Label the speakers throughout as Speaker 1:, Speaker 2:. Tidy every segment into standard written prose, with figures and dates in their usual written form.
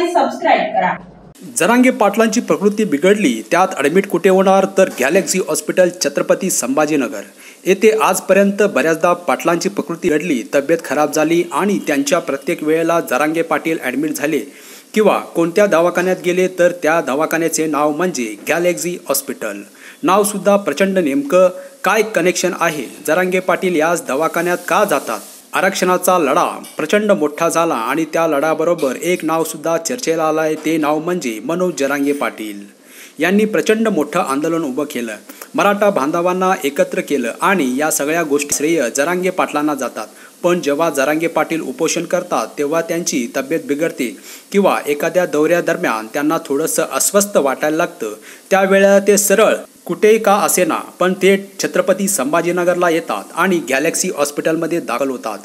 Speaker 1: आणि सबस्क्राइब करा।
Speaker 2: जरांगे पाटलांची प्रकृती बिघडली, त्यात ॲडमिट कुठे होणार तर गॅलेक्सी हॉस्पिटल छत्रपती संभाजीनगर येथे आजपर्यंत बऱ्याचदा पाटलांची प्रकृती बिघडली, तब्येत खराब झाली आणि त्यांच्या प्रत्येक वेळेला जरांगे पाटील ॲडमिट झाले किंवा कोणत्या दवाखान्यात गेले तर त्या दवाखान्याचे नाव म्हणजे गॅलेक्सी हॉस्पिटल। नावसुद्धा प्रचंड, नेमकं काय कनेक्शन आहे? जरांगे पाटील याच दवाखान्यात का जातात? आरक्षणाचा लढा प्रचंड मोठा झाला आणि त्या लढ्याबरोबर एक नावसुद्धा चर्चेला आलं आहे, ते नाव म्हणजे मनोज जरांगे पाटील। यांनी प्रचंड मोठं आंदोलन उभं केलं, मराठा बांधवांना एकत्र केलं आणि या सगळ्या गोष्टी श्रेय जरांगे पाटलांना जातात। पण जेव्हा जरांगे पाटील उपोषण करतात तेव्हा त्यांची तब्येत बिघडते किंवा एखाद्या दौऱ्यादरम्यान त्यांना थोडंसं अस्वस्थ वाटायला लागतं, त्यावेळेला ते सरळ कुठेही का असेना पण ते छत्रपती संभाजीनगरला येतात आणि गॅलेक्सी हॉस्पिटलमध्ये दाखल होतात।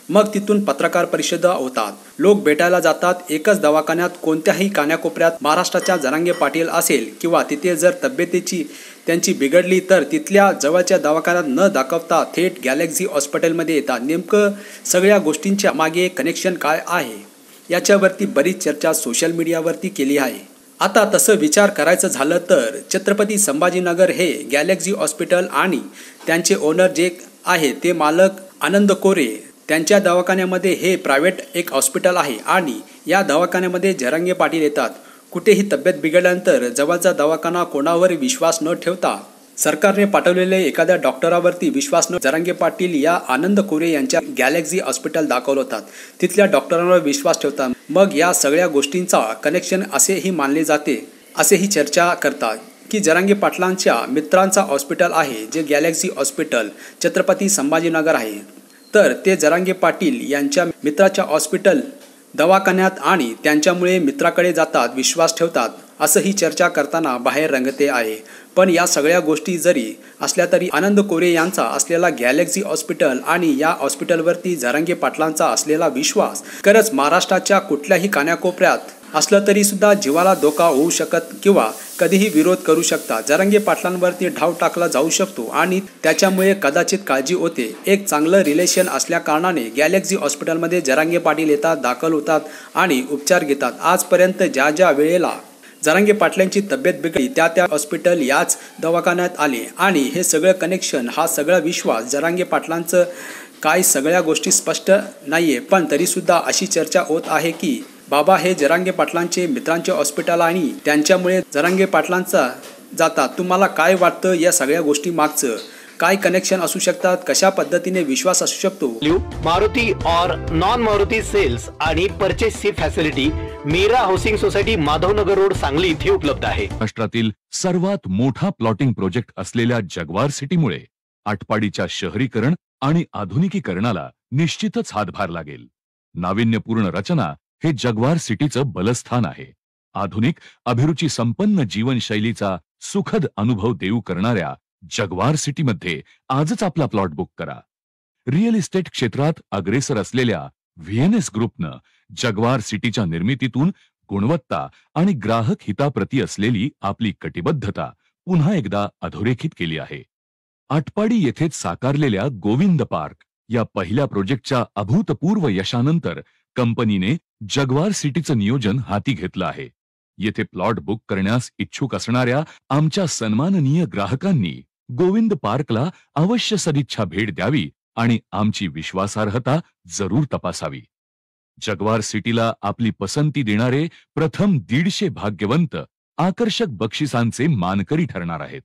Speaker 2: मग तिथून पत्रकार परिषदा होतात, लोक भेटायला जातात। एकच दवाखान्यात कोणत्याही कानाकोपऱ्यात महाराष्ट्राच्या जरांगे पाटील असेल किंवा तिथे जर तब्येतीची त्यांची बिघडली तर तिथल्या जवळच्या दवाखान्यात न दाखवता थेट गॅलेक्सी हॉस्पिटलमध्ये येतात। नेमकं सगळ्या गोष्टींच्या मागे कनेक्शन काय आहे याच्यावरती बरीच चर्चा सोशल मीडियावरती केली आहे। आता तसं विचार करायचं झालं तर छत्रपती संभाजीनगर हे गॅलेक्सी हॉस्पिटल आणि त्यांचे ओनर जे आहे ते मालक आनंद कोरे, त्यांच्या दवाखान्यामध्ये हे प्रायव्हेट एक हॉस्पिटल आहे आणि या दवाखान्यामध्ये जरांगे पाटील येतात। कुठेही तब्येत बिघडल्यानंतर जवळचा दवाखाना कोणावर विश्वास न ठेवता सरकारने पाठवलेले एखाद्या डॉक्टरावरती विश्वास न जरांगे पाटील या आनंद कोरे यांच्या गॅलेक्सी हॉस्पिटल दाखल होतात, तिथल्या डॉक्टरांवर विश्वास ठेवतात। मग या सगळ्या गोष्टींचा कनेक्शन असेही मानले जाते, असेही चर्चा करतात की जरांगे पाटलांच्या मित्रांचा हॉस्पिटल आहे जे गॅलेक्सी हॉस्पिटल छत्रपती संभाजीनगर आहे, तर ते जरांगे पाटील यांच्या मित्राच्या हॉस्पिटल दवाखान्यात आणि त्यांच्यामुळे मित्राकडे जातात, विश्वास ठेवतात, असंही चर्चा करताना बाहेर रंगते आहे। पण या सगळ्या गोष्टी जरी असल्या तरी आनंद कोरे यांचा असलेला गॅलेक्सी हॉस्पिटल आणि या हॉस्पिटलवरती जरांगे पाटलांचा असलेला विश्वास खरंच महाराष्ट्राच्या कुठल्याही कानाकोपऱ्यात असलं तरी सुद्धा जीवाला धोका होऊ शकत किंवा कधीही विरोध करू शकतात। जरांगे पाटलांवरती ढाव टाकला जाऊ शकतो आणि त्याच्यामुळे कदाचित काळजी होते। एक चांगलं रिलेशन असल्या कारणाने गॅलेक्सी हॉस्पिटलमध्ये जरांगे पाटील येतात, दाखल होतात आणि उपचार घेतात। आजपर्यंत ज्या ज्या वेळेला जरांगे पाटलांची तब्येत बिघडली त्या त्या हॉस्पिटल याच दवाखान्यात आले आणि हे सगळं कनेक्शन, हा सगळा विश्वास जरांगे पाटलांचं काय सगळ्या गोष्टी स्पष्ट नाहीये, पण तरीसुद्धा अशी चर्चा होत आहे की बाबा हे जरांगे पाटलांचे मित्रांचे हॉस्पिटल आणि त्यांच्यामुळे जरांगे पाटलांचा जातात। तुम्हाला काय वाटतं या सगळ्या गोष्टी मागचं काय कनेक्शन असू शकतात? कशा पद्धतीने विश्वास असू शकतो?
Speaker 3: मारुती और नॉन मारुती सेल्स आणि परचेसची facility Meera housing society, Madhavnagar road, Sangli इथे उपलब्ध आहे।
Speaker 4: महाराष्ट्रातील सर्वात मोठा प्लॉटिंग प्रोजेक्ट असलेल्या जगवार सिटीमुळे आटपाडीच्या शहरीकरण आणि आधुनिकीकरणाला निश्चितच हातभार लागेल। नाविन्यपूर्ण रचना हे जगवार सिटीचं बलस्थान आहे। आधुनिक अभिरुची संपन्न जीवनशैलीचा सुखद अनुभव देऊ करणाऱ्या जगवार सिटीमध्ये आजच आपला प्लॉट बुक करा। रिअल इस्टेट क्षेत्रात अग्रेसर असलेल्या व्हीएनएस ग्रुपनं जगवार सिटीच्या निर्मितीतून गुणवत्ता आणि ग्राहक हिताप्रती असलेली आपली कटिबद्धता पुन्हा एकदा अधोरेखित केली आहे। आटपाडी येथेच साकारलेल्या गोविंद पार्क या पहिल्या प्रोजेक्टच्या अभूतपूर्व यशानंतर कंपनीने जगवार सिटीचं नियोजन हाती घेतलं आहे। येथे प्लॉट बुक करण्यास इच्छुक असणाऱ्या आमच्या सन्माननीय ग्राहकांनी गोविंद पार्कला अवश्य सदिच्छा भेट द्यावी आणि आमची विश्वासार्हता जरूर तपासावी। जगवार सिटीला आपली पसंती देणारे प्रथम 150 भाग्यवंत आकर्षक बक्षिसांचे मानकरी ठरणार आहेत।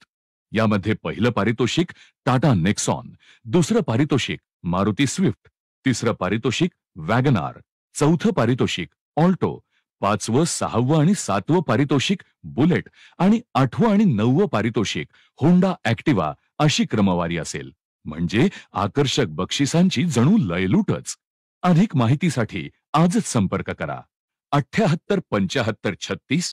Speaker 4: यामध्ये पहिलं पारितोषिक टाटा नेक्सॉन, दुसरं पारितोषिक मारुती स्विफ्ट, तिसरं पारितोषिक वॅगनार, चौथं पारितोषिक ऑल्टो, 5वं, 6वं आणि 7वं पारितोषिक बुलेट आणि 8वं आणि 9वं पारितोषिक होंडा ऍक्टिवा अशी क्रमवारी असेल। म्हणजे आकर्षक बक्षिसांची जणू लयलूटच। अधिक माहितीसाठी आजच संपर्क करा 78 75 36